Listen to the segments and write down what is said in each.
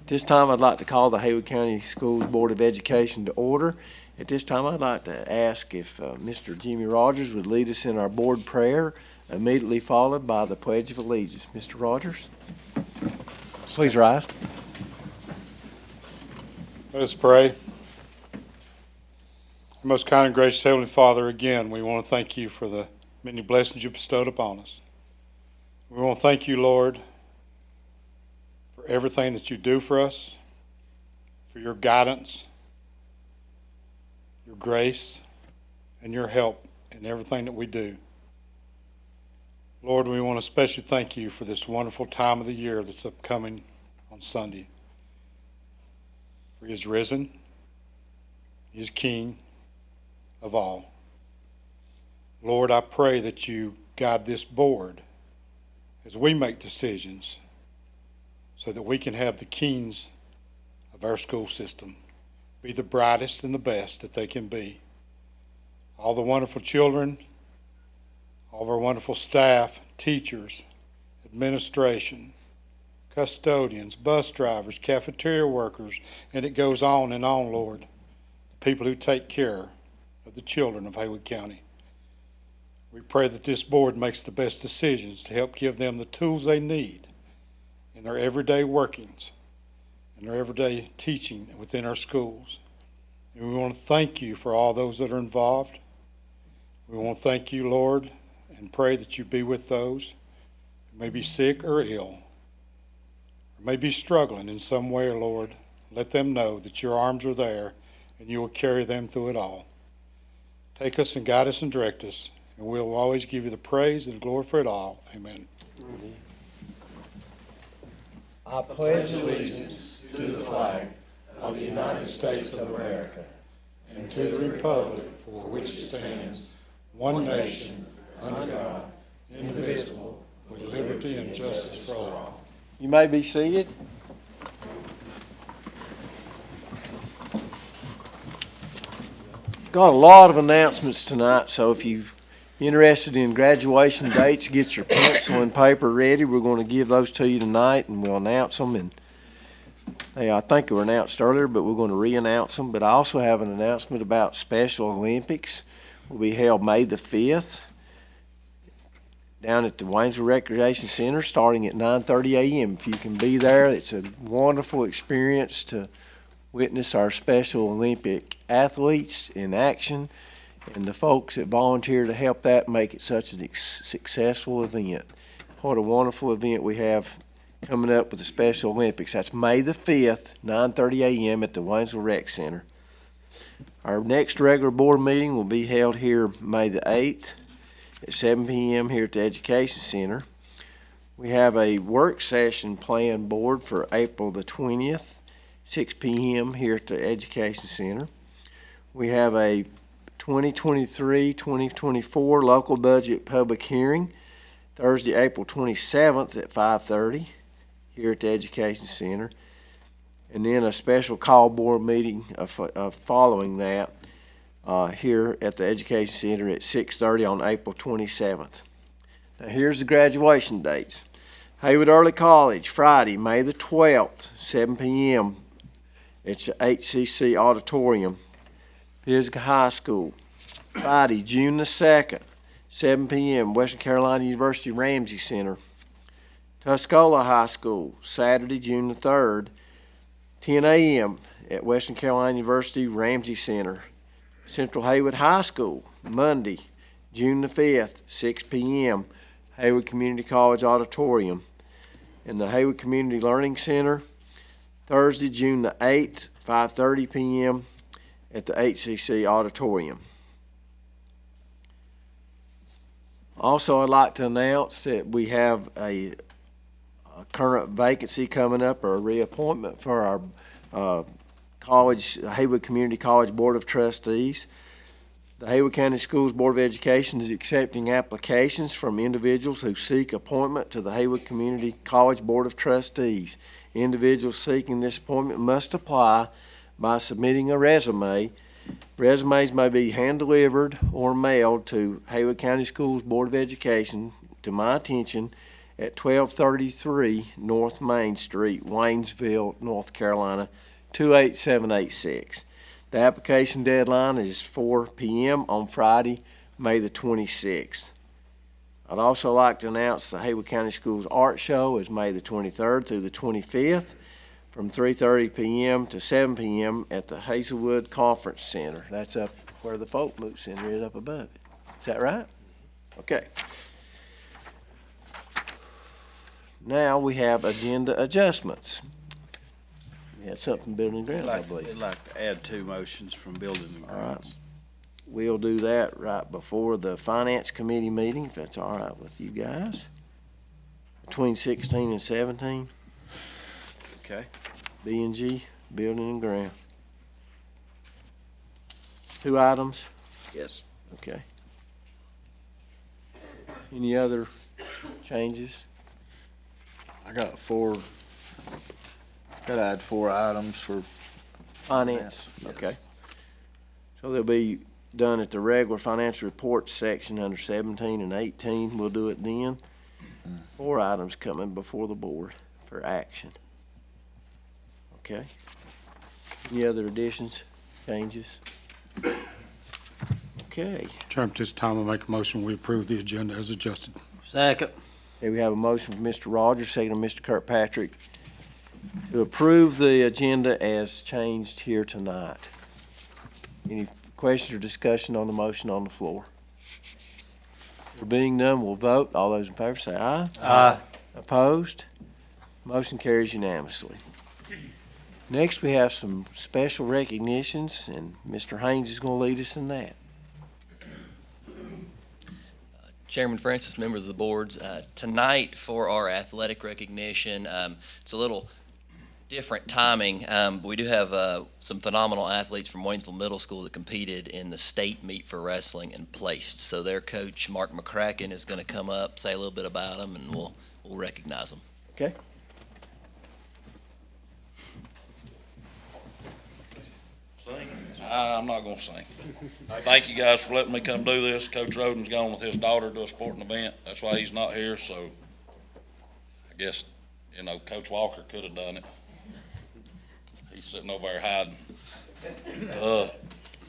This time, I'd like to call the Haywood County Schools Board of Education to order. At this time, I'd like to ask if Mr. Jimmy Rogers would lead us in our board prayer, immediately followed by the Pledge of Allegiance. Mr. Rogers, please rise. Let us pray. Most kind and gracious Heavenly Father, again, we want to thank you for the many blessings you bestowed upon us. We want to thank you, Lord, for everything that you do for us, for your guidance, your grace, and your help in everything that we do. Lord, we want to especially thank you for this wonderful time of the year that's upcoming on Sunday. For he is risen, he is King of all. Lord, I pray that you guide this board as we make decisions so that we can have the kings of our school system be the brightest and the best that they can be. All the wonderful children, all of our wonderful staff, teachers, administration, custodians, bus drivers, cafeteria workers, and it goes on and on, Lord. The people who take care of the children of Haywood County. We pray that this board makes the best decisions to help give them the tools they need in their everyday workings and their everyday teaching within our schools. And we want to thank you for all those that are involved. We want to thank you, Lord, and pray that you be with those who may be sick or ill, or may be struggling in some way, Lord. Let them know that your arms are there and you will carry them through it all. Take us and guide us and direct us, and we'll always give you the praise and glory for it all. Amen. I pledge allegiance to the flag of the United States of America and to the republic for which it stands, one nation, under God, indivisible, with liberty and justice for all. You may be seated. Got a lot of announcements tonight, so if you're interested in graduation dates, get your pencil and paper ready. We're going to give those to you tonight, and we'll announce them. And I think they were announced earlier, but we're going to re-announce them. But I also have an announcement about Special Olympics. Will be held May the 5th down at the Waynesville Recreation Center, starting at 9:30 a.m. If you can be there, it's a wonderful experience to witness our Special Olympic athletes in action and the folks that volunteer to help that make it such a successful event. What a wonderful event we have coming up with the Special Olympics. That's May the 5th, 9:30 a.m. at the Waynesville Rec Center. Our next regular board meeting will be held here May the 8th at 7 p.m. here at the Education Center. We have a work session planned board for April the 20th, 6 p.m. here at the Education Center. We have a 2023-2024 local budget public hearing Thursday, April 27th at 5:30 here at the Education Center. And then a special call board meeting following that here at the Education Center at 6:30 on April 27th. Now here's the graduation dates. Haywood Early College, Friday, May the 12th, 7 p.m. It's the HCS Auditorium. Pisgah High School, Friday, June the 2nd, 7 p.m., Western Carolina University Ramsey Center. Tuscola High School, Saturday, June the 3rd, 10 a.m. at Western Carolina University Ramsey Center. Central Haywood High School, Monday, June the 5th, 6 p.m., Haywood Community College Auditorium. And the Haywood Community Learning Center, Thursday, June the 8th, 5:30 p.m. at the HCS Auditorium. Also, I'd like to announce that we have a current vacancy coming up, or a reappointment for our Haywood Community College Board of Trustees. The Haywood County Schools Board of Education is accepting applications from individuals who seek appointment to the Haywood Community College Board of Trustees. Individuals seeking this appointment must apply by submitting a resume. Resumes may be hand-delivered or mailed to Haywood County Schools Board of Education, to my attention, at 1233 North Main Street, Waynesville, North Carolina, 28786. The application deadline is 4 p.m. on Friday, May the 26th. I'd also like to announce the Haywood County Schools Art Show is May the 23rd through the 25th from 3:30 p.m. to 7 p.m. at the Hazelwood Conference Center. That's up where the Folk Moot Center is up above it. Is that right? Okay. Now we have agenda adjustments. We had something building and grounds, I believe. I'd like to add 2 motions from building and All right. grounds. We'll do that right before the Finance Committee meeting, if that's all right with you guys. Between 16 and 17, Okay. B and G, building and ground. 2 items, Yes. okay. Any other changes? I got 4, gotta add 4 items for Finance, Yes. okay. So they'll be done at the regular financial reports section under 17 and 18. We'll do it then. 4 items coming before the board for action. Okay. Any other additions, changes? Okay. Chairman, at this time, I'll make a motion, we approve the agenda as adjusted. Second. Okay, we have a motion from Mr. Rogers, second from Mr. Kirkpatrick, to approve the agenda as changed here tonight. Any questions or discussion on the motion on the floor? There being none, we'll vote. All those in favor say aye. Aye. Opposed? Motion carries unanimously. Next, we have some special recognitions, and Mr. Haynes is going to lead us in that. Chairman Francis, members of the board, tonight for our athletic recognition, it's a little different timing. But we do have some phenomenal athletes from Waynesville Middle School that competed in the state meet for wrestling and placed. So their coach, Mark McCracken, is going to come up, say a little bit about them, and we'll recognize them. Okay? I'm not gonna sing. Thank you guys for letting me come do this. Coach Roden's gone with his daughter to a sporting event. That's why he's not here, so I guess, Coach Walker could have done it. He's sitting over there hiding.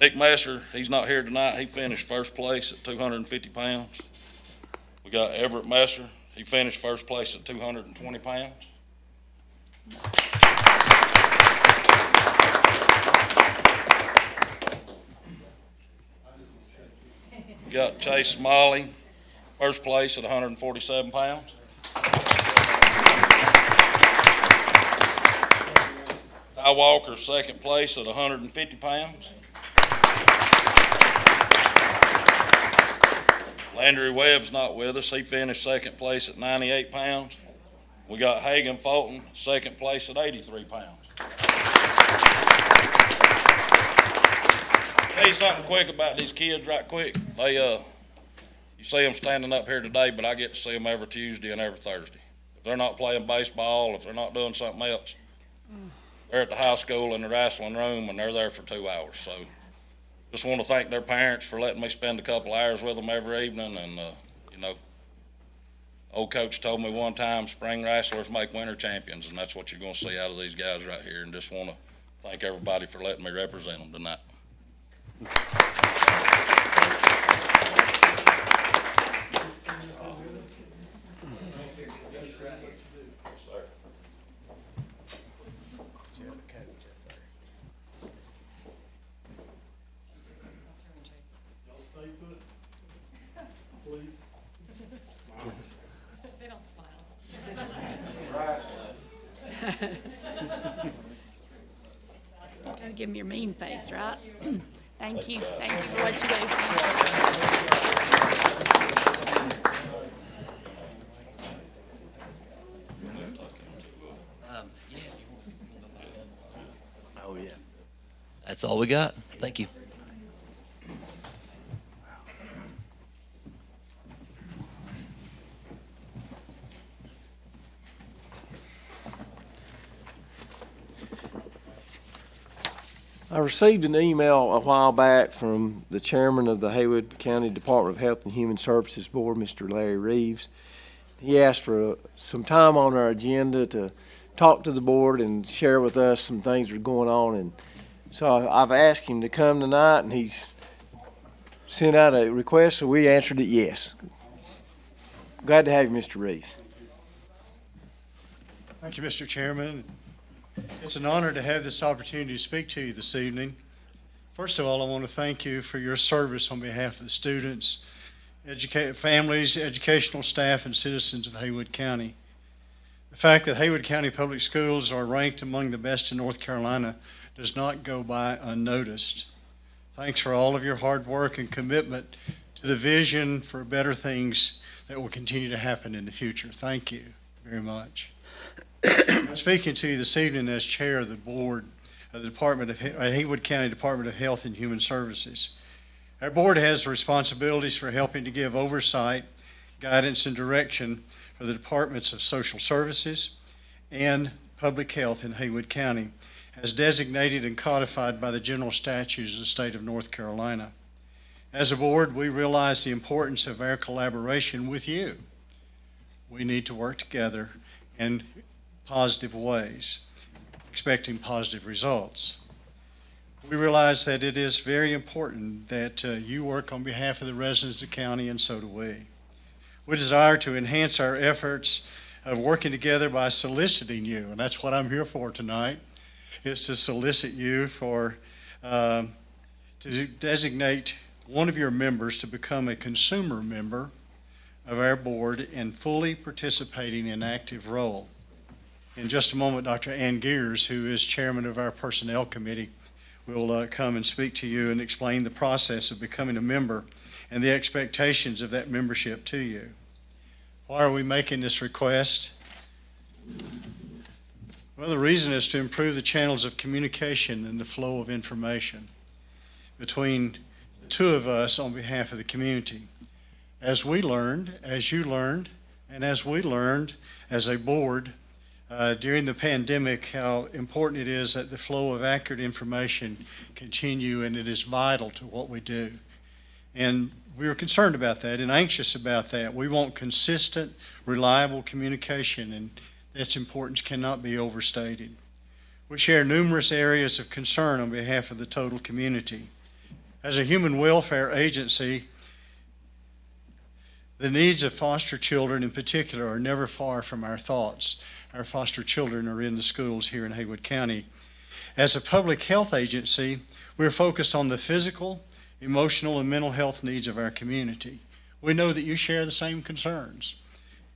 Nick Messer, he's not here tonight. He finished first place at 250 pounds. We got Everett Messer. He finished first place at 220 pounds. Got Chase Smalley, first place at 147 pounds. Ty Walker, second place at 150 pounds. Landry Webb's not with us. He finished second place at 98 pounds. We got Hagan Fulton, second place at 83 pounds. Tell you something quick about these kids right quick. They, you see them standing up here today, but I get to see them every Tuesday and every Thursday. If they're not playing baseball, if they're not doing something else, they're at the high school in the wrestling room and they're there for 2 hours. So just want to thank their parents for letting me spend a couple hours with them every evening. And, old coach told me one time, spring wrestlers make winter champions, and that's what you're going to see out of these guys right here. And just want to thank everybody for letting me represent them tonight. They don't smile. Gotta give them your mean face, right? Thank you. Thank you for what you Oh, yeah. That's all we got. Thank you. I received an email a while back from the chairman of the Haywood County Department of Health and Human Services Board, Mr. Larry Reeves. he asked for some time on our agenda to talk to the board and share with us some things that are going on. And so I've asked him to come tonight, and he's sent out a request, so we answered it yes. Glad to have you, Mr. Reese. Thank you, Mr. Chairman. It's an honor to have this opportunity to speak to you this evening. First of all, I want to thank you for your service on behalf of the students, families, educational staff, and citizens of Haywood County. The fact that Haywood County Public Schools are ranked among the best in North Carolina does not go by unnoticed. Thanks for all of your hard work and commitment to the vision for better things that will continue to happen in the future. Thank you very much. I'm speaking to you this evening as chair of the board of the Haywood County Department of Health and Human Services. Our board has responsibilities for helping to give oversight, guidance, and direction for the departments of social services and public health in Haywood County, as designated and codified by the general statutes of the state of North Carolina. As a board, we realize the importance of our collaboration with you. We need to work together in positive ways, expecting positive results. We realize that it is very important that you work on behalf of the residents of the county, and so do we. We desire to enhance our efforts of working together by soliciting you, and that's what I'm here for tonight, is to solicit you for, to designate one of your members to become a consumer member of our board and fully participating in an active role. In just a moment, Dr. Ann Gears, who is chairman of our personnel committee, will come and speak to you and explain the process of becoming a member and the expectations of that membership to you. Why are we making this request? Well, the reason is to improve the channels of communication and the flow of information between the two of us on behalf of the community. As we learned, as you learned, and as we learned as a board during the pandemic, how important it is that the flow of accurate information continue, and it is vital to what we do. And we are concerned about that and anxious about that. We want consistent, reliable communication, and its importance cannot be overstated. We share numerous areas of concern on behalf of the total community. As a human welfare agency, the needs of foster children in particular are never far from our thoughts. Our foster children are in the schools here in Haywood County. As a public health agency, we're focused on the physical, emotional, and mental health needs of our community. We know that you share the same concerns,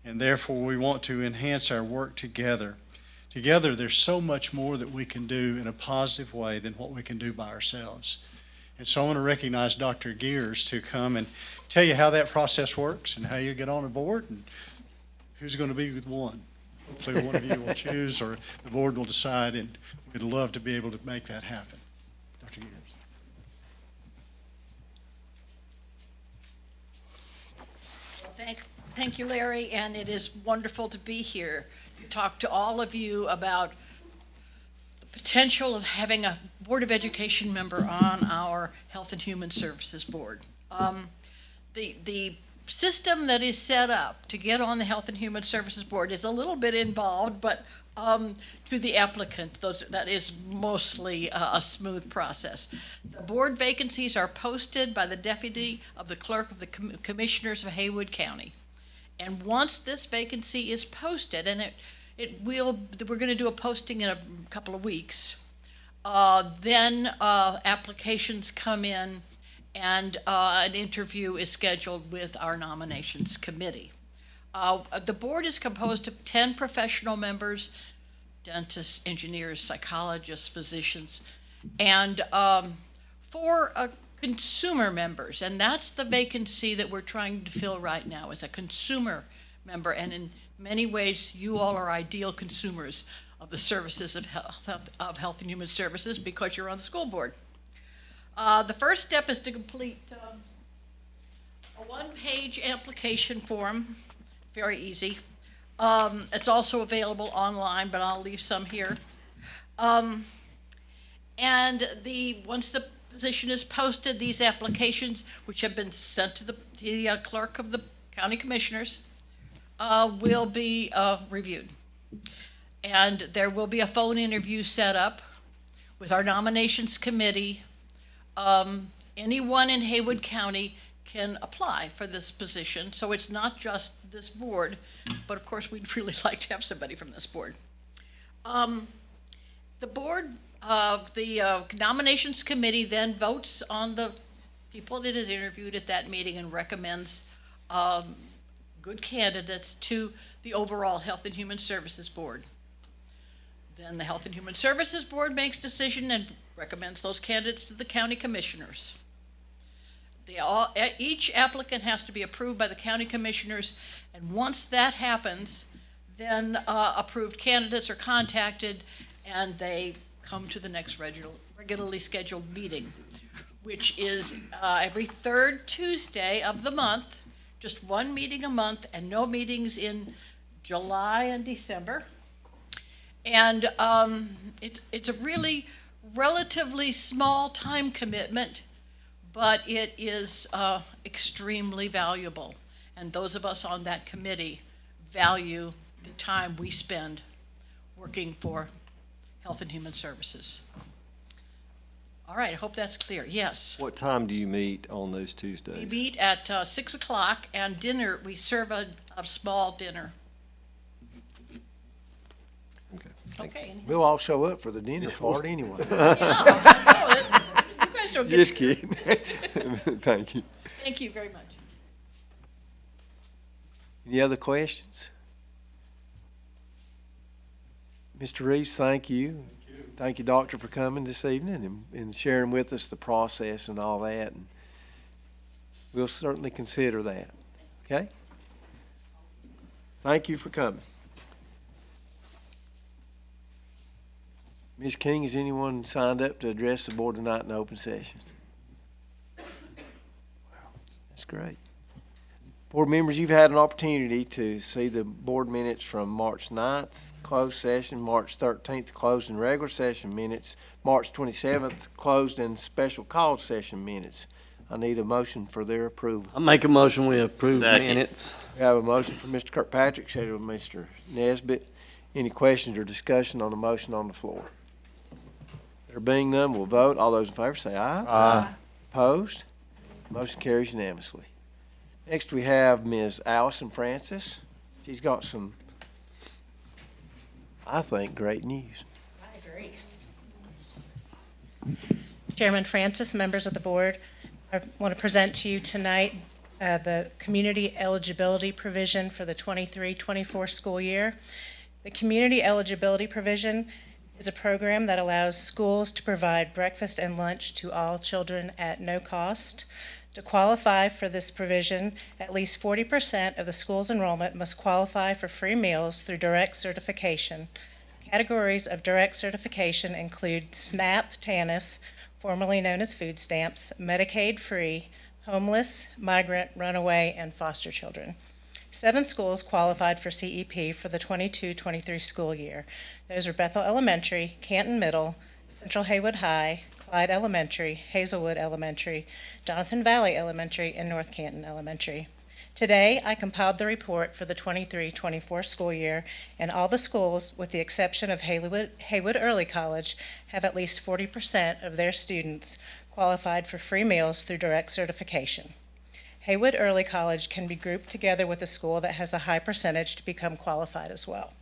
and therefore we want to enhance our work together. Together, there's so much more that we can do in a positive way than what we can do by ourselves. And so I want to recognize Dr. Gears to come and tell you how that process works and how you get on a board and who's going to be with one. Hopefully one of you will choose, or the board will decide, and we'd love to be able to make that happen. Dr. Gears. Thank you, Larry, and it is wonderful to be here to talk to all of you about the potential of having a Board of Education member on our Health and Human Services Board. The system that is set up to get on the Health and Human Services Board is a little bit involved, but to the applicant, that is mostly a smooth process. The board vacancies are posted by the deputy of the clerk of the commissioners of Haywood County. And once this vacancy is posted, and we're going to do a posting in a couple of weeks, then applications come in, and an interview is scheduled with our nominations committee. The board is composed of 10 professional members, dentists, engineers, psychologists, physicians, and 4 consumer members, and that's the vacancy that we're trying to fill right now, is a consumer member, and in many ways you all are ideal consumers of the services of Health and Human Services because you're on the school board. The first step is to complete a one-page application form, very easy. It's also available online, but I'll leave some here. And once the position is posted, these applications, which have been sent to the clerk of the county commissioners, will be reviewed. And there will be a phone interview set up with our nominations committee. Anyone in Haywood County can apply for this position, so it's not just this board, but of course, we'd really like to have somebody from this board. The board, the nominations committee then votes on the people that is interviewed at that meeting and recommends good candidates to the overall Health and Human Services Board. Then the Health and Human Services Board makes decision and recommends those candidates to the county commissioners. Each applicant has to be approved by the county commissioners, and once that happens, then approved candidates are contacted and they come to the next regularly scheduled meeting, which is every third Tuesday of the month, just one meeting a month and no meetings in July and December. And it's a really relatively small time commitment, but it is extremely valuable. And those of us on that committee value the time we spend working for Health and Human Services. All right, I hope that's clear. Yes. What time do you meet on those We Tuesdays? meet at 6 o'clock, and dinner, we serve a small dinner. Okay, thank you. Okay. We'll all show up for the dinner part anyway. Yeah, I know. You guys don't get. Just kidding. Thank you. Thank you very much. Any other questions? Mr. Reeves, thank you. Thank you, Doctor, for coming this evening and sharing with us the process and all that. And we'll certainly consider that, okay? Thank you for coming. Ms. King, has anyone signed up to address the board tonight in open session? Wow, that's great. Board members, you've had an opportunity to see the board minutes from March 9th, closed session, March 13th, closed and regular session minutes, March 27th, closed and special called session minutes. I need a motion for their approval. I make a motion, we approve Second. minutes. We have a motion from Mr. Kirkpatrick, seconded by Mr. Nesbitt. Any questions or discussion on the motion on the floor? There being none, we'll vote. All those in favor say aye. Aye. Opposed? Motion carries unanimously. Next, we have Ms. Allison Francis. She's got some, I think, great news. I agree. Chairman Francis, members of the board, I want to present to you tonight the community eligibility provision for the 23-24 school year. The community eligibility provision is a program that allows schools to provide breakfast and lunch to all children at no cost. To qualify for this provision, at least 40% of the school's enrollment must qualify for free meals through direct certification. Categories of direct certification include SNAP, TANF, formerly known as food stamps, Medicaid free, homeless, migrant, runaway, and foster children. 7 schools qualified for CEP for the 22-23 school year. Those are Bethel Elementary, Canton Middle, Central Haywood High, Clyde Elementary, Hazelwood Elementary, Jonathan Valley Elementary, and North Canton Elementary. Today, I compiled the report for the 23-24 school year, and all the schools, with the exception of Haywood Early College, have at least 40% of their students qualified for free meals through direct certification. Haywood Early College can be grouped together with a school that has a high percentage to become qualified as well.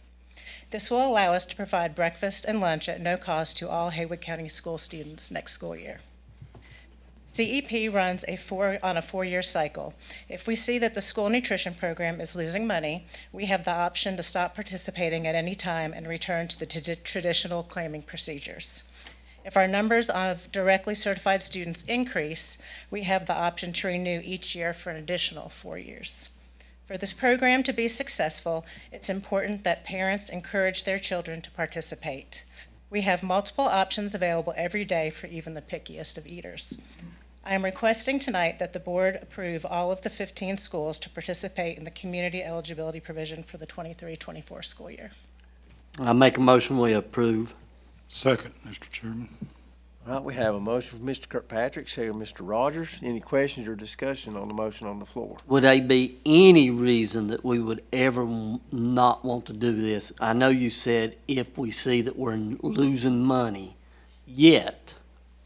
This will allow us to provide breakfast and lunch at no cost to all Haywood County school students next school year. CEP runs on a 4-year cycle. If we see that the school nutrition program is losing money, we have the option to stop participating at any time and return to the traditional claiming procedures. If our numbers of directly certified students increase, we have the option to renew each year for an additional 4 years. For this program to be successful, it's important that parents encourage their children to participate. We have multiple options available every day for even the pickiest of eaters. I am requesting tonight that the board approve all of the 15 schools to participate in the community eligibility provision for the 23-24 school year. I make a motion, we approve. Second, Mr. Chairman. All right, we have a motion from Mr. Kirkpatrick, second Mr. Rogers. Any questions or discussion on the motion on the floor? Would there be any reason that we would ever not want to do this? I know you said if we see that we're losing money, yet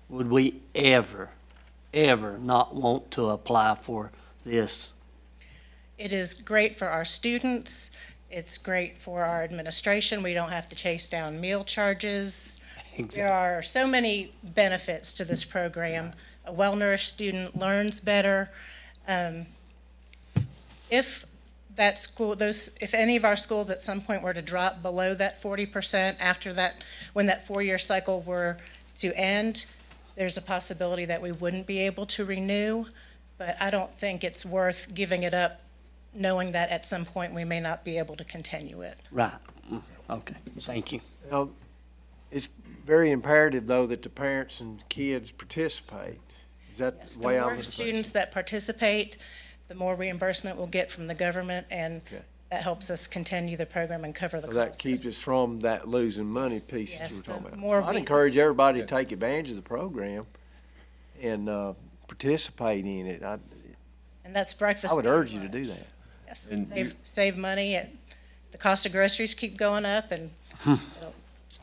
would we ever not want to apply for this? It is great for our students. It's great for our administration. We don't have to chase down meal charges. There are so many benefits to this program. A well-nourished student learns better. If that school, if any of our schools at some point were to drop below that 40% after that, when that 4-year cycle were to end, there's a possibility that we wouldn't be able to renew. But I don't think it's worth giving it up, knowing that at some point we may not be able to continue it. Right. Okay, thank you. Now, it's very imperative, though, that the parents and kids participate. Is that Yes, the the way I more understand? students that participate, the more reimbursement we'll get from the government, and Okay. that helps us continue the program and cover the So costs. that keeps us from that losing money piece that Yes, you were talking the about. more I'd we- encourage everybody to take advantage of the program and participate in it. I And that's breakfast. would and urge you to lunch. do that. Yes, And save money, and the cost of groceries keep going up, and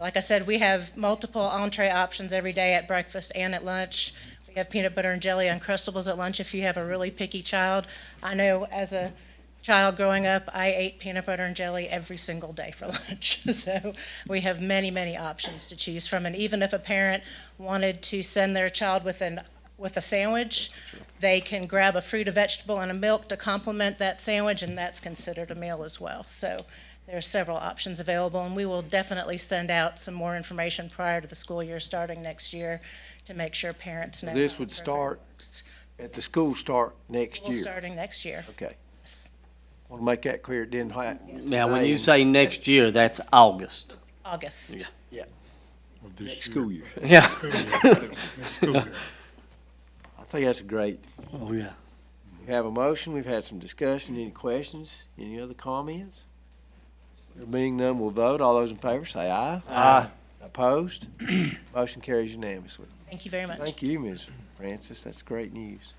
like I said, we have multiple entree options every day at breakfast and at lunch. We have peanut butter and jelly Uncrustables at lunch if you have a really picky child. I know as a child growing up, I ate peanut butter and jelly every single day for lunch. So we have many, many options to choose from, and even if a parent wanted to send their child with a sandwich, they can grab a fruit, a vegetable, and a milk to complement that sandwich, and that's considered a meal as well. So there are several options available, and we will definitely send out some more information prior to the school year starting next year to make sure parents know. This how would the program start works. at the school start next School year. starting next year. Okay. Want to make that clear, it didn't happen. Now, when you say next year, that's August. August. Of this Next year. school year. Yeah. Next school year. I think that's great. Oh, yeah. We have a motion, we've had some discussion, any questions, any other comments? There being none, we'll vote. All those in favor say aye. Aye. Opposed? Motion carries unanimously. Thank you very much. Thank you, Ms. Francis, that's great news.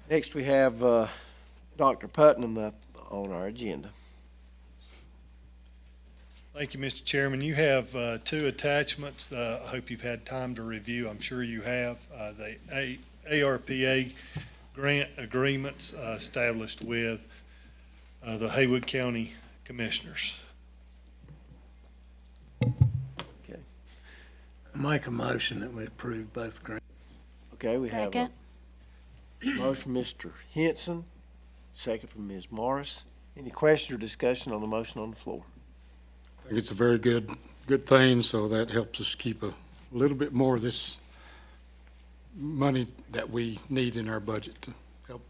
Next, we have Dr. Putnam up on our agenda. Thank you, Mr. Chairman. You have two attachments. I hope you've had time to review. I'm sure you have. The ARPA grant agreements established with the Haywood County Commissioners. Make a motion that we approve both grants. Okay, we have a Second. motion from Mr. Henson, second from Ms. Morris. Any questions or discussion on the motion on the floor? I think it's a very good thing, so that helps us keep a little bit more of this money that we need in our budget to help.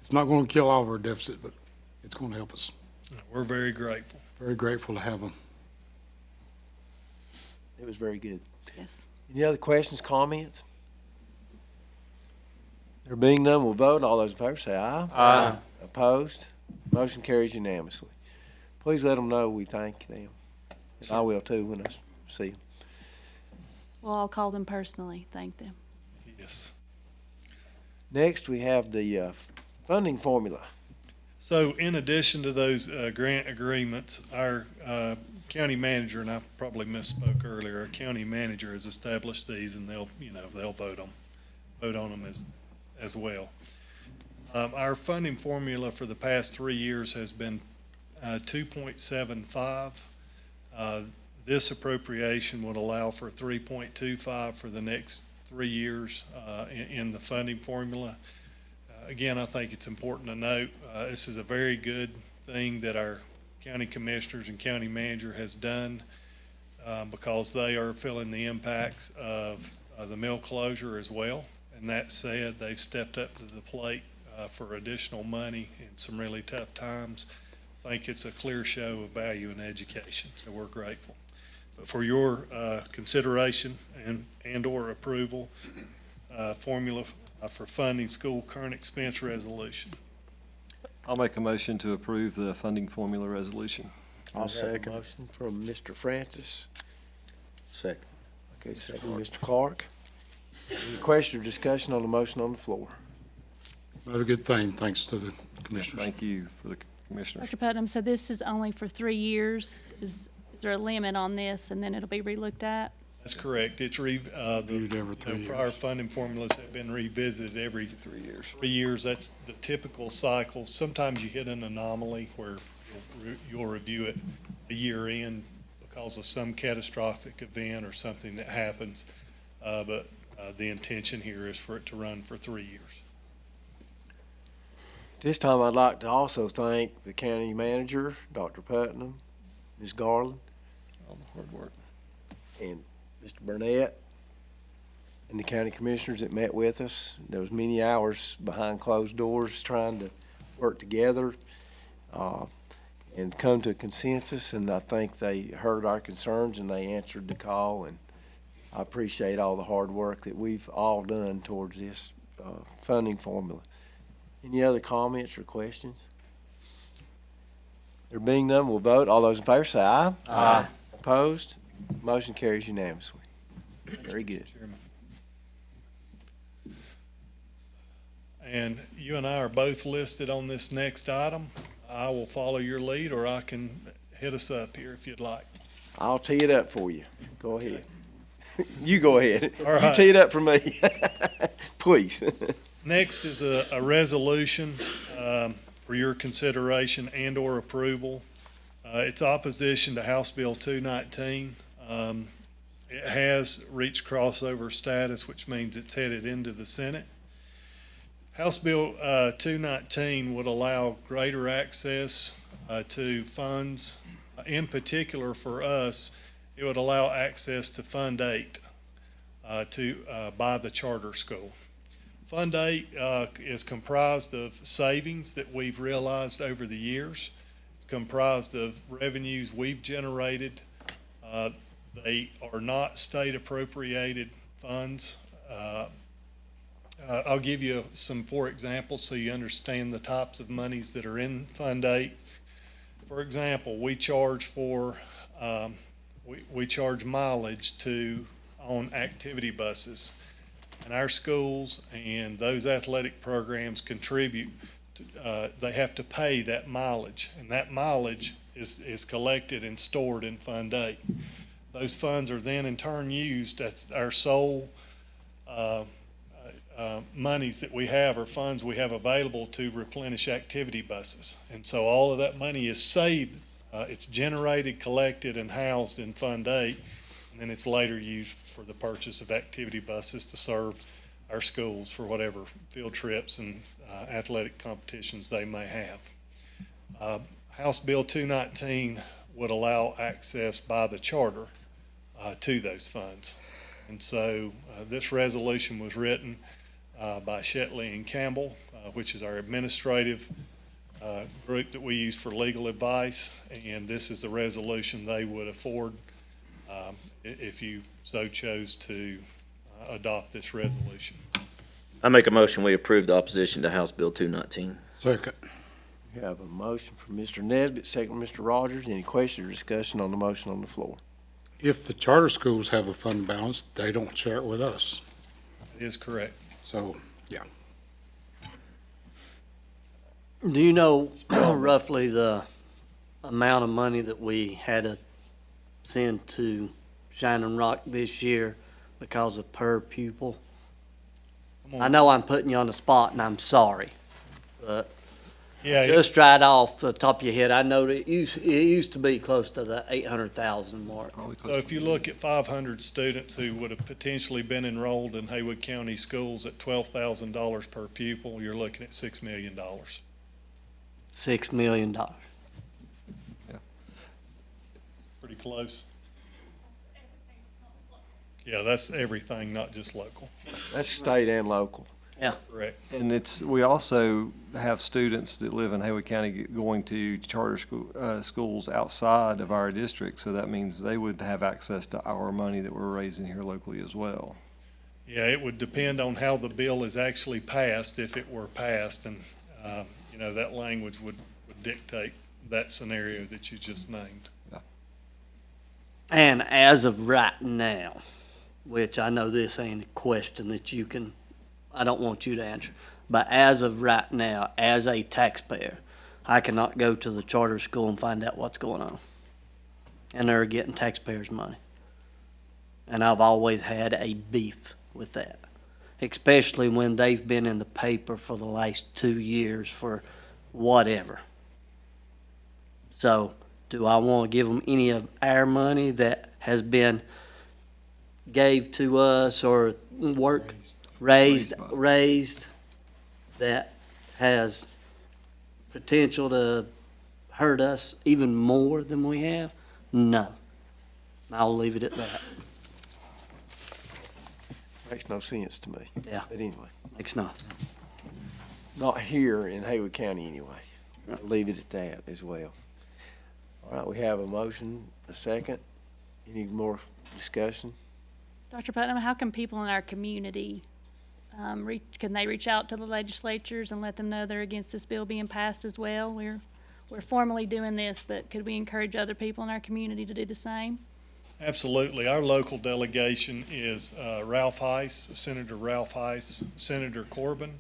It's not going to kill all of our deficit, but it's going to help us. We're very grateful. Very grateful to have them. It was very good. Yes. Any other questions, comments? There being none, we'll vote. All those in favor say aye. Aye. Opposed? Motion carries unanimously. Please let them know we thank them. And I will too when I see them. Well, I'll call them personally, thank them. Yes. Next, we have the funding formula. So in addition to those grant agreements, our county manager, and I probably misspoke earlier, our county manager has established these, and they'll vote on them as well. Our funding formula for the past 3 years has been 2.75. This appropriation would allow for 3.25 for the next 3 years in the funding formula. Again, I think it's important to note, this is a very good thing that our county commissioners and county manager has done because they are feeling the impacts of the mill closure as well. And that said, they've stepped up to the plate for additional money in some really tough times. I think it's a clear show of value in education, so we're grateful. But for your consideration and/or approval, formula for funding school current expense resolution. I'll make a motion to approve the funding formula resolution. I'll We have a second. motion from Mr. Francis, Second. Okay, second, Mr. Clark. Any question or discussion on the motion on the floor? Another good thing, thanks to the commissioners. Thank you for the commissioners. Dr. Putnam, so this is only for 3 years? Is there a limit on this, and then it'll be relooked at? That's correct. It's Reviewed every 3 prior years. funding formulas have been revisited every 3 years. 3 years. That's the typical cycle. Sometimes you hit an anomaly where you'll review it a year in because of some catastrophic event or something that happens. But the intention here is for it to run for 3 years. This time, I'd like to also thank the county manager, Dr. Putnam, Ms. Garland, All the hard work. and Mr. Burnett, and the county commissioners that met with us. There was many hours behind closed doors trying to work together and come to a consensus, and I think they heard our concerns and they answered the call, and I appreciate all the hard work that we've all done towards this funding formula. Any other comments or questions? There being none, we'll vote. All those in favor say aye. Aye. Opposed? Motion carries unanimously. Very good. Chairman. And you and I are both listed on this next item. I will follow your lead, or I can hit us up here if you'd like. I'll tee it up for you. Go ahead. You go ahead. All You right. tee it up for me. Please. Next is a resolution for your consideration and/or approval. It's opposition to House Bill 219. It has reached crossover status, which means it's headed into the Senate. House Bill 219 would allow greater access to funds. In particular for us, it would allow access to Fund 8 by the charter school. Fund 8 is comprised of savings that we've realized over the years. It's comprised of revenues we've generated. They are not state appropriated funds. I'll give you some for examples so you understand the types of monies that are in Fund 8. For example, we charge we charge mileage on activity buses. And our schools and those athletic programs contribute, they have to pay that mileage. And that mileage is collected and stored in Fund 8. Those funds are then in turn used, that's our sole monies that we have, or funds we have available to replenish activity buses. And so all of that money is saved, it's generated, collected, and housed in Fund 8, and then it's later used for the purchase of activity buses to serve our schools for whatever field trips and athletic competitions they may have. House Bill 219 would allow access by the charter to those funds. And so this resolution was written by Shetley and Campbell, which is our administrative group that we use for legal advice, and this is the resolution they would afford if you so chose to adopt this resolution. I make a motion, we approve the opposition to House Bill 219. Second. We have a motion from Mr. Nesbitt, second from Mr. Rogers. Any question or discussion on the motion on the floor? If the charter schools have a fund balance, they don't share it with us. That is correct. So, yeah. Do you know roughly the amount of money that we had to send to Shining Rock this year because of per pupil? I know I'm putting you on the spot, and I'm sorry, but Yeah, just right off the top of your head, I know that it used to be close to the 800,000 mark. so if you look at 500 students who would have potentially been enrolled in Haywood County schools at $12,000 per pupil, you're looking at $6 million. $6 million. Pretty close. Yeah, that's everything, not just local. That's state and local. Correct. And we also have students that live in Haywood County going to charter schools outside of our district, so that means they would have access to our money that we're raising here locally as well. Yeah, it would depend on how the bill is actually passed, if it were passed, and, that language would dictate that scenario that you just named. And as of right now, which I know this ain't a question that you can, I don't want you to answer, but as of right now, as a taxpayer, I cannot go to the charter school and find out what's going on. And they're getting taxpayers' money. And I've always had a beef with that, especially when they've been in the paper for the last 2 years for whatever. So, do I want to give them any of our money that has been gave to us or raised that has potential to hurt us even more than we have? No. I'll leave it at that. Makes no sense to me. Yeah. But anyway, Makes nothing. not here in Haywood County anyway. I'll leave it at that as well. All right, we have a motion, a second. Any more discussion? Dr. Putnam, how can people in our community, can they reach out to the legislatures and let them know they're against this bill being passed as well? We're formally doing this, but could we encourage other people in our community to do the same? Absolutely. Our local delegation is Ralph Heiss, Senator Ralph Heiss, Senator Corbin,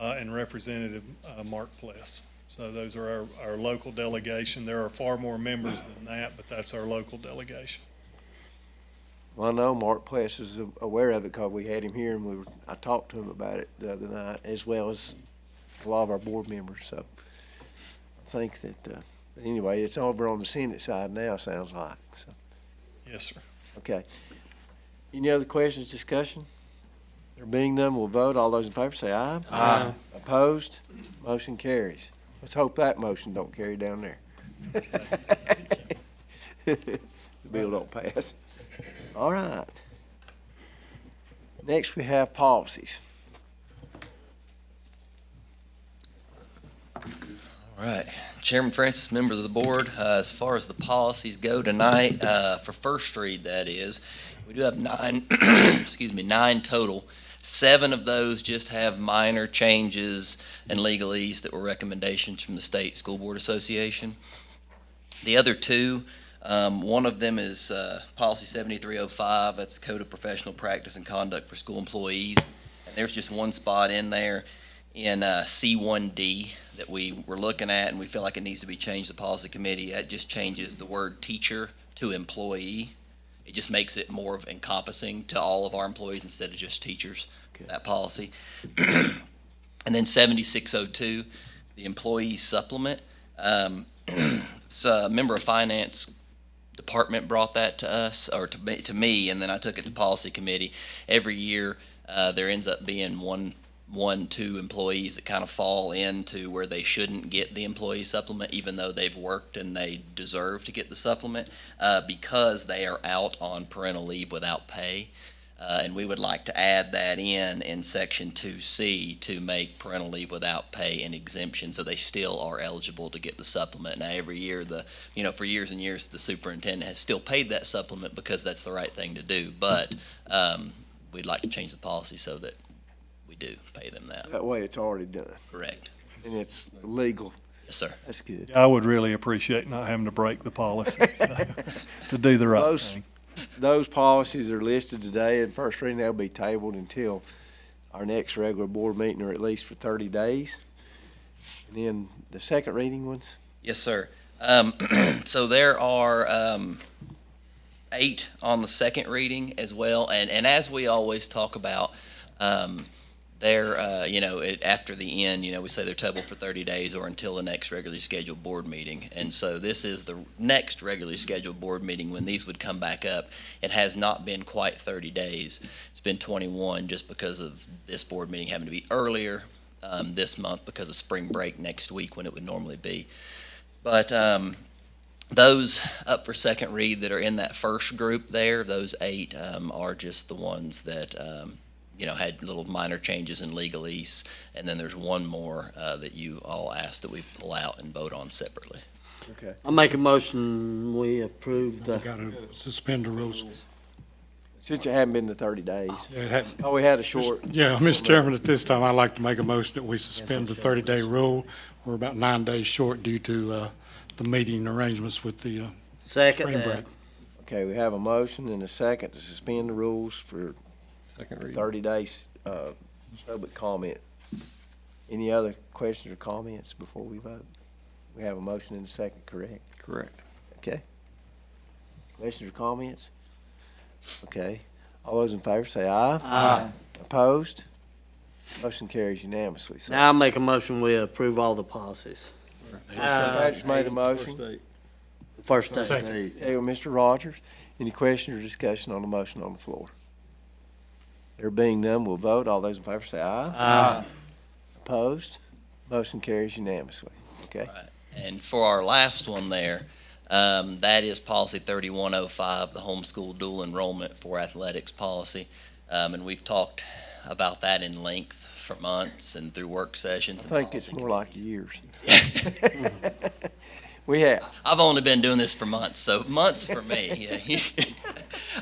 and Representative Mark Pless. So those are our local delegation. There are far more members than that, but that's our local delegation. Well, I know Mark Pless is aware of it because we had him here and I talked to him about it the other night, as well as a lot of our board members. So I think that, but anyway, it's over on the Senate side now, sounds like. So, Yes, sir. okay. Any other questions, discussion? There being none, we'll vote. All those in favor say aye. Aye. Opposed? Motion carries. Let's hope that motion don't carry down there. The bill don't pass. All right. Next, we have policies. All right. Chairman Francis, members of the board, as far as the policies go tonight, for first read, that is, we do have 9, excuse me, 9 total. 7 of those just have minor changes and legalese that were recommendations from the State School Board Association. The other 2, one of them is Policy 7305, that's Code of Professional Practice and Conduct for School Employees. And there's just one spot in there in C1D that we were looking at, and we feel like it needs to be changed to policy committee. That just changes the word teacher to employee. It just makes it more of encompassing to all of our employees instead of just teachers, that policy. And then 7602, the employee supplement. So a member of finance department brought that to us, or to me, and then I took it to policy committee. Every year, there ends up being two employees that kind of fall into where they shouldn't get the employee supplement, even though they've worked and they deserve to get the supplement, because they are out on parental leave without pay. And we would like to add that in Section 2C to make parental leave without pay an exemption, so they still are eligible to get the supplement. Now, every year, for years and years, the superintendent has still paid that supplement because that's the right thing to do. But we'd like to change the policy so that we do pay them that. That way it's already done. Correct. And it's legal. Yes, sir. That's good. I would really appreciate not having to break the policy to do the right thing. Those policies are listed today in first reading. They'll be tabled until our next regular board meeting, or at least for 30 days. And then the second reading ones? Yes, sir. So there are 8 on the second reading as well. And as we always talk about, after the end, we say they're tabled for 30 days or until the next regularly scheduled board meeting. And so this is the next regularly scheduled board meeting when these would come back up. It has not been quite 30 days. It's been 21 just because of this board meeting having to be earlier this month because of spring break next week when it would normally be. But those up for second read that are in that first group there, those 8 are just the ones that had little minor changes in legalese, and then there's one more that you all asked that we pull out and vote on separately. Okay. I'll make a motion, we approve the. Got to suspend the rules. Since it hadn't been the 30 days. Yeah, Oh, we had a short. Yeah, Mr. Chairman, at this time, I'd like to make a motion that we suspend the 30-day rule. We're about 9 days short due to the meeting arrangements with the Second spring that. break. Okay, we have a motion and a second to suspend the rules for Second reading. 30 days, public comment. Any other questions or comments before we vote? We have a motion and a second, correct? Correct. Okay. Questions or comments? Okay. All those in favor say aye. Aye. Opposed? Motion carries unanimously. So, Now I make a motion, we approve all the policies. Patrick's made a motion. First day. Second, Mr. Rogers. Any question or discussion on the motion on the floor? There being none, we'll vote. All those in favor say aye. Aye. Opposed? Motion carries unanimously. Okay. Right. And for our last one there, that is policy 3105, the homeschool dual enrollment for athletics policy. And we've talked about that in length for months and through work sessions. I and think it's policy more like years. We have. I've only been doing this for months, so months for me. Yeah.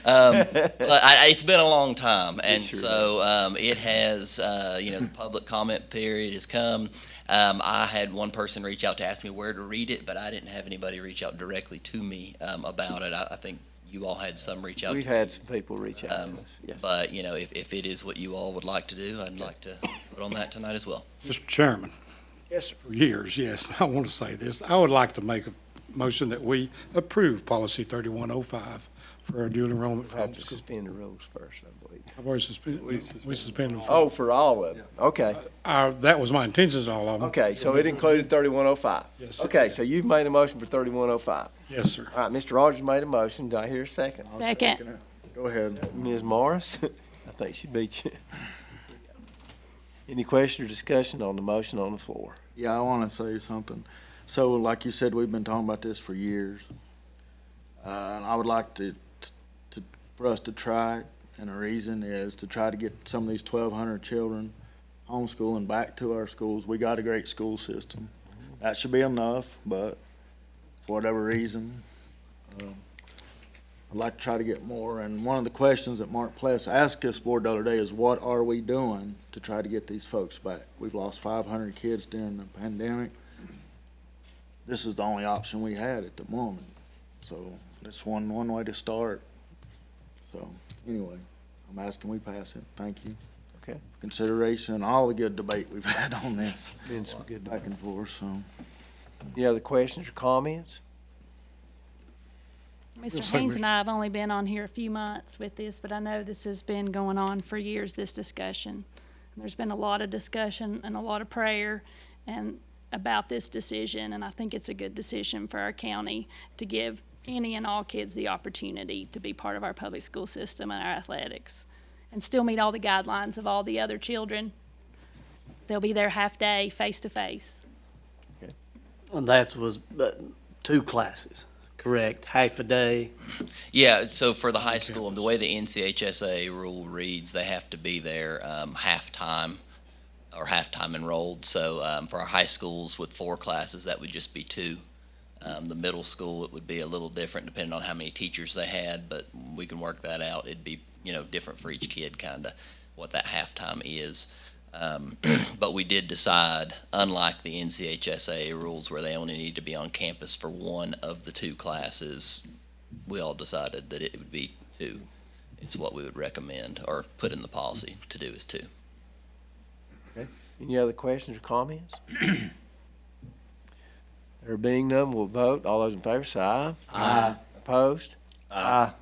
But it's been a long time, and so it has. The public comment period has come. I had one person reach out to ask me where to read it, but I didn't have anybody reach out directly to me about it. I think you all had some reach out. We've had some people reach out to us. Yes. But if it is what you all would like to do, I'd like to put on that tonight as well. Mr. Chairman. Yes, sir. For years, yes, I want to say this. I would like to make a motion that we approve policy 3105 for our dual enrollment for We'll have to homeschool. suspend the rules first, I believe. I've already suspended, we suspended. Oh, for all of them? Okay. That was my intentions, all of them. Okay, so it included 3105? Yes, sir. Okay, so you've made a motion for 3105. Yes, sir. All right, Mr. Rogers made a motion. Do I hear a second? Second. Go ahead. Ms. Morris? I think she beat you. Any question or discussion on the motion on the floor? Yeah, I want to say something. So like you said, we've been talking about this for years. And I would like for us to try it, and the reason is to try to get some of these 1,200 children homeschooling back to our schools. We got a great school system. That should be enough, but for whatever reason, I'd like to try to get more. And one of the questions that Mark Pless asked us board the other day is, what are we doing to try to get these folks back? We've lost 500 kids during the pandemic. This is the only option we had at the moment. So that's one way to start. So anyway, I'm asking we pass it. Thank you. Okay. Consideration and all the good debate we've had on this. Been some good Back and forth, so. Any other questions or comments? Mr. Haynes and I have only been on here a few months with this, but I know this has been going on for years, this discussion. There's been a lot of discussion and a lot of prayer and about this decision, and I think it's a good decision for our county to give any and all kids the opportunity to be part of our public school system and our athletics and still meet all the guidelines of all the other children. They'll be there half day, face to face. And that was 2 classes, correct? Half a day. Yeah, so for the high school, the way the NCHSA rule reads, they have to be there half-time or half-time enrolled. So for our high schools with 4 classes, that would just be 2. The middle school, it would be a little different depending on how many teachers they had, but we can work that out. It'd be, different for each kid, kind of what that halftime is. But we did decide, unlike the NCHSA rules where they only need to be on campus for one of the 2 classes, we all decided that it would be 2. It's what we would recommend or put in the policy to do is 2. Okay. Any other questions or comments? There being none, we'll vote. All those in favor say aye. Aye. Opposed? Aye.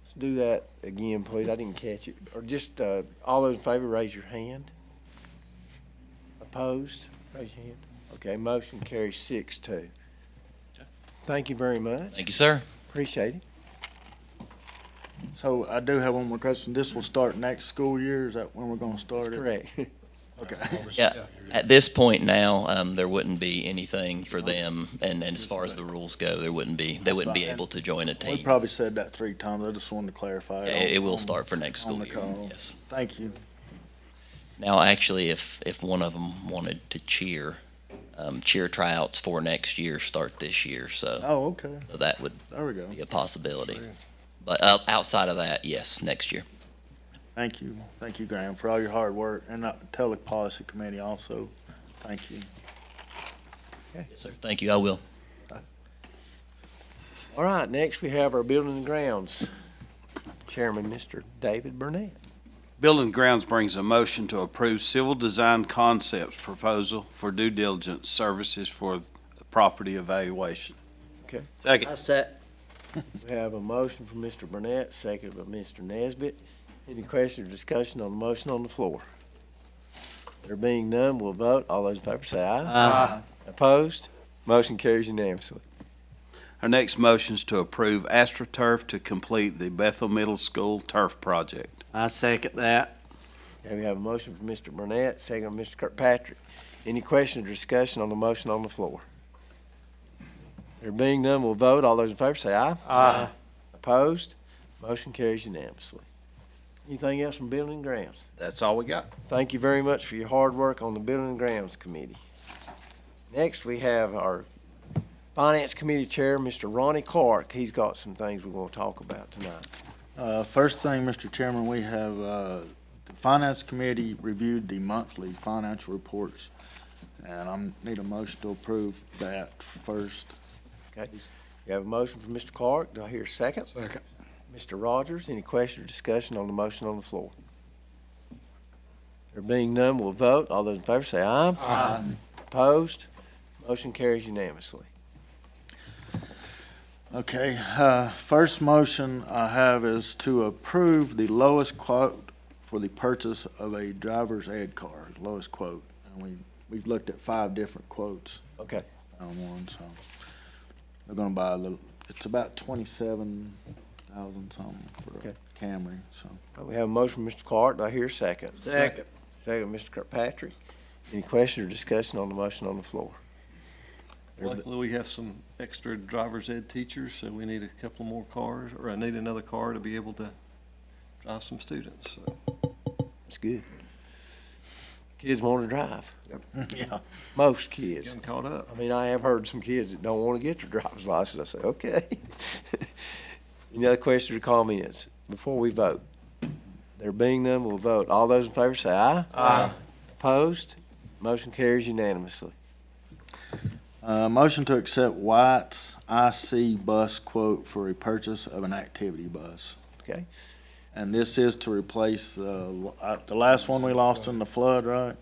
Let's do that again, please. I didn't catch it. Or just, all those in favor, raise your hand. Opposed? Raise your hand. Okay, motion carries 6-2. Thank you very much. Thank you, sir. Appreciate it. So I do have one more question. This will start next school year? Is that when we're gonna start it? Correct. Okay. Yeah, at this point now, there wouldn't be anything for them, and as far as the rules go, they wouldn't be able to join a We team. probably said that 3 times. I just wanted to clarify. Yeah, it will start for next on school the year, call. yes. Thank you. Now, actually, if one of them wanted to cheer tryouts for next year start this year, so Oh, okay. that would There we go. be a possibility. But outside of that, yes, next year. Thank you. Thank you, Graham, for all your hard work. And tell the policy committee also, thank you. Yes, sir. Thank you, I will. All right, next we have our Building and Grounds Chairman, Mr. David Burnett. Building Grounds brings a motion to approve civil design concepts proposal for due diligence services for property evaluation. Okay. Second. I said, We have a motion from Mr. Burnett, second by Mr. Nesbit. Any question or discussion on the motion on the floor? There being none, we'll vote. All those in favor say aye. Aye. Opposed? Motion carries unanimously. Our next motion is to approve AstroTurf to complete the Bethel Middle School turf project. I second that. Okay, we have a motion from Mr. Burnett, second by Mr. Kirkpatrick. Any question or discussion on the motion on the floor? There being none, we'll vote. All those in favor say aye. Aye. Opposed? Motion carries unanimously. Anything else from Building and Grounds? That's all we got. Thank you very much for your hard work on the Building and Grounds Committee. Next, we have our Finance Committee Chair, Mr. Ronnie Clark. He's got some things we're going to talk about tonight. First thing, Mr. Chairman, we have, the Finance Committee reviewed the monthly financial reports, and I need a motion to approve that first. Okay. You have a motion from Mr. Clark. Do I hear a second? Second. Mr. Rogers, any question or discussion on the motion on the floor? There being none, we'll vote. All those in favor say aye. Aye. Opposed? Motion carries unanimously. Okay, first motion I have is to approve the lowest quote for the purchase of a driver's ed car, lowest quote. And we've looked at 5 different quotes Okay. on one, so they're gonna buy a little, it's about 27,000 something for Okay. a Camry, so. We have a motion from Mr. Clark. Do I hear a second? Second. Second, Mr. Kirkpatrick. Any question or discussion on the motion on the floor? Luckily, we have some extra driver's ed teachers, so we need a couple more cars, or I need another car to be able to drive some students, so. It's good. Kids want to drive. Yeah. Most kids. Getting caught up. I mean, I have heard some kids that don't want to get their driver's license. I say, okay. Any other questions or comments before we vote? There being none, we'll vote. All those in favor say aye. Aye. Opposed? Motion carries unanimously. Motion to accept White's IC bus quote for a purchase of an activity bus. Okay. And this is to replace the last one we lost in the flood, right?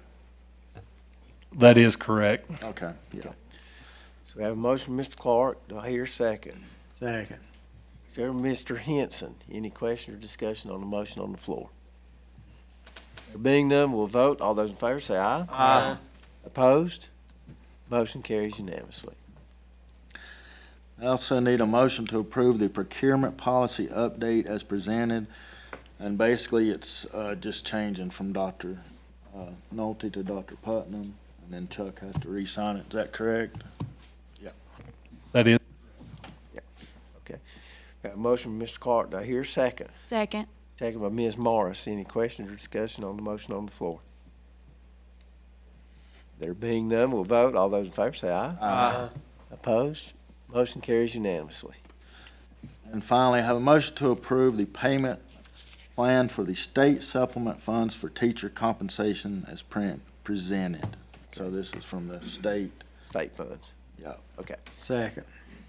That is correct. Okay, yeah. So we have a motion from Mr. Clark. Do I hear a second? Second. Sir, Mr. Henson, any question or discussion on the motion on the floor? There being none, we'll vote. All those in favor say aye. Aye. Opposed? Motion carries unanimously. I also need a motion to approve the procurement policy update as presented. And basically, it's just changing from Dr. Nolte to Dr. Putnam, and then Chuck has to re-sign it. Is that correct? That is. Okay. Got a motion from Mr. Clark. Do I hear a second? Second. Second by Ms. Morris. Any questions or discussion on the motion on the floor? There being none, we'll vote. All those in favor say aye. Aye. Opposed? Motion carries unanimously. And finally, I have a motion to approve the payment plan for the state supplement funds for teacher compensation as presented. So this is from the state. State funds. Yeah. Okay. Second.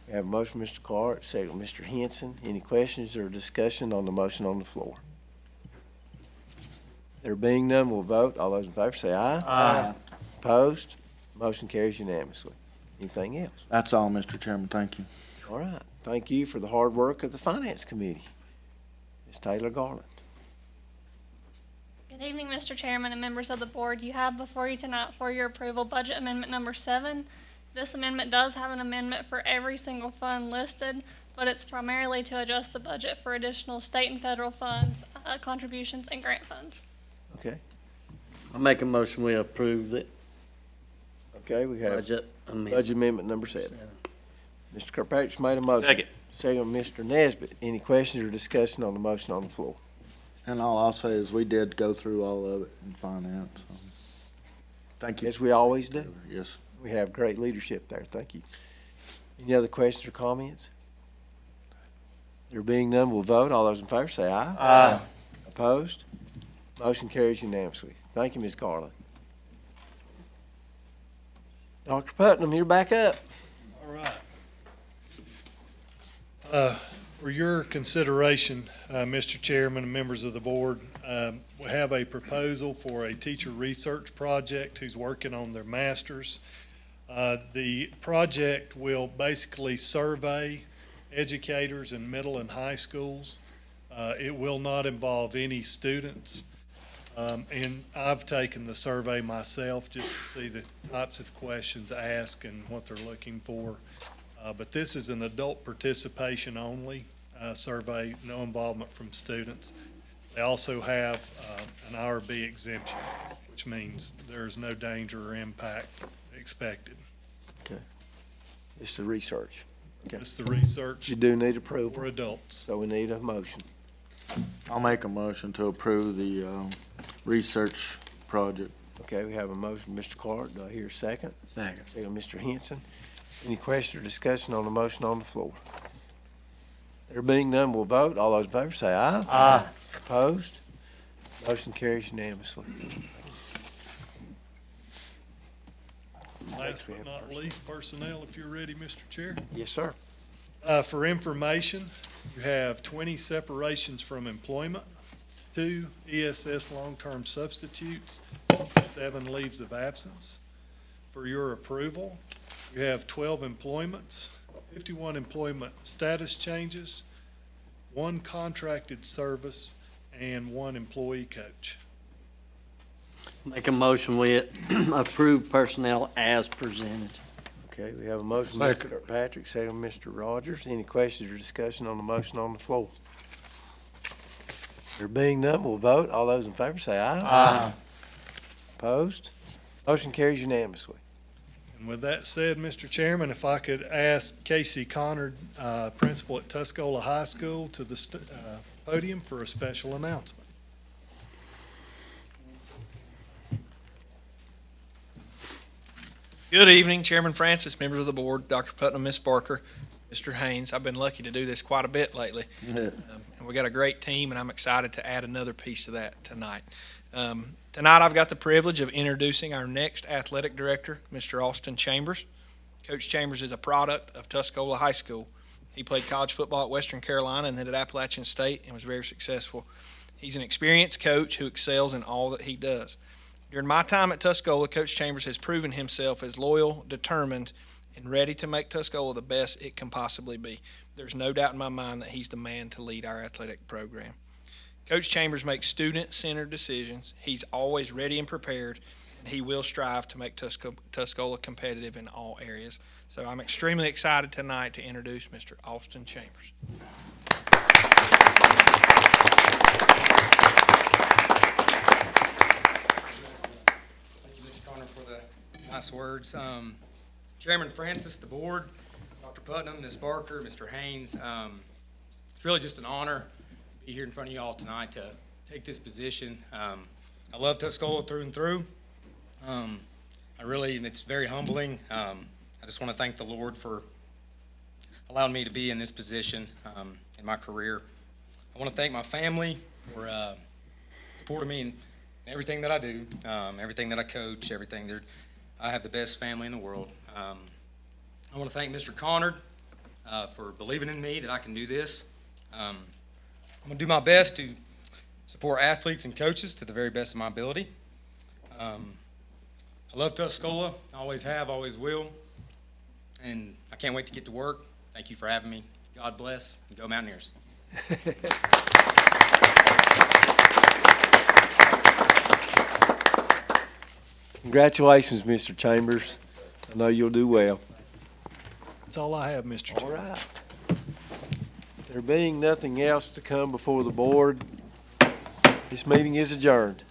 We have a motion from Mr. Clark, second from Mr. Henson. Any questions or discussion on the motion on the floor? There being none, we'll vote. All those in favor say aye. Aye. Opposed? Motion carries unanimously. Anything else? That's all, Mr. Chairman. Thank you. All right. Thank you for the hard work of the Finance Committee. Ms. Taylor Garland. Good evening, Mr. Chairman and members of the board. You have before you tonight for your approval Budget Amendment Number 7. This amendment does have an amendment for every single fund listed, but it's primarily to adjust the budget for additional state and federal funds, contributions, and grant funds. Okay. I make a motion we approve the Okay, we have budget amendment. Budget Amendment Number 7. Mr. Kirkpatrick's made a motion. Second. Second, Mr. Nesbit. Any questions or discussion on the motion on the floor? And all I'll say is we did go through all of it in finance. So. Thank you. As we always do. Yes. We have great leadership there. Thank you. Any other questions or comments? There being none, we'll vote. All those in favor say aye. Aye. Opposed? Motion carries unanimously. Thank you, Ms. Garland. Dr. Putnam, you're back up. All right. For your consideration, Mr. Chairman and members of the board, we have a proposal for a teacher research project who's working on their master's. The project will basically survey educators in middle and high schools. It will not involve any students. And I've taken the survey myself just to see the types of questions asked and what they're looking for. But this is an adult participation only survey, no involvement from students. They also have an IRB exemption, which means there's no danger or impact expected. It's the research. It's the research You do need approval, for adults. so we need a motion. I'll make a motion to approve the research project. Okay, we have a motion, Mr. Clark. Do I hear a second? Second. Second, Mr. Henson. Any question or discussion on the motion on the floor? There being none, we'll vote. All those in favor say aye. Aye. Opposed? Motion carries unanimously. Last but not least, personnel, if you're ready, Mr. Chair. Yes, sir. For information, you have 20 separations from employment, 2 ESS long-term substitutes, 7 leaves of absence. For your approval, you have 12 employments, 51 employment status changes, 1 contracted service, and 1 employee coach. Make a motion, we approve personnel as presented. Okay, we have a motion, Second. Mr. Patrick, second, Mr. Rogers. Any questions or discussion on the motion on the floor? There being none, we'll vote. All those in favor say aye. Aye. Opposed? Motion carries unanimously. And with that said, Mr. Chairman, if I could ask Casey Connor, principal at Tuscola High School, to the podium for a special announcement. Good evening, Chairman Francis, members of the board, Dr. Putnam, Ms. Barker, Mr. Haynes. I've been lucky to do this quite a bit lately. And we got a great team, and I'm excited to add another piece to that tonight. Tonight, I've got the privilege of introducing our next athletic director, Mr. Austin Chambers. Coach Chambers is a product of Tuscola High School. He played college football at Western Carolina and then at Appalachian State and was very successful. He's an experienced coach who excels in all that he does. During my time at Tuscola, Coach Chambers has proven himself as loyal, determined, and ready to make Tuscola the best it can possibly be. There's no doubt in my mind that he's the man to lead our athletic program. Coach Chambers makes student-centered decisions. He's always ready and prepared, and he will strive to make Tuscola competitive in all areas. So I'm extremely excited tonight to introduce Mr. Austin Chambers. For the nice words. Chairman Francis, the board, Dr. Putnam, Ms. Barker, Mr. Haynes, it's really just an honor to be here in front of you all tonight to take this position. I love Tuscola through and through. It's very humbling. I just want to thank the Lord for allowing me to be in this position in my career. I want to thank my family for supporting me in everything that I do, everything that I coach, I have the best family in the world. I want to thank Mr. Connard for believing in me that I can do this. I'm going to do my best to support athletes and coaches to the very best of my ability. I love Tuscola, always have, always will, and I can't wait to get to work. Thank you for having me. God bless, and go Mountaineers. Congratulations, Mr. Chambers. I know you'll do well. That's all I have, Mr. All Chairman. right. There being nothing else to come before the board, this meeting is adjourned.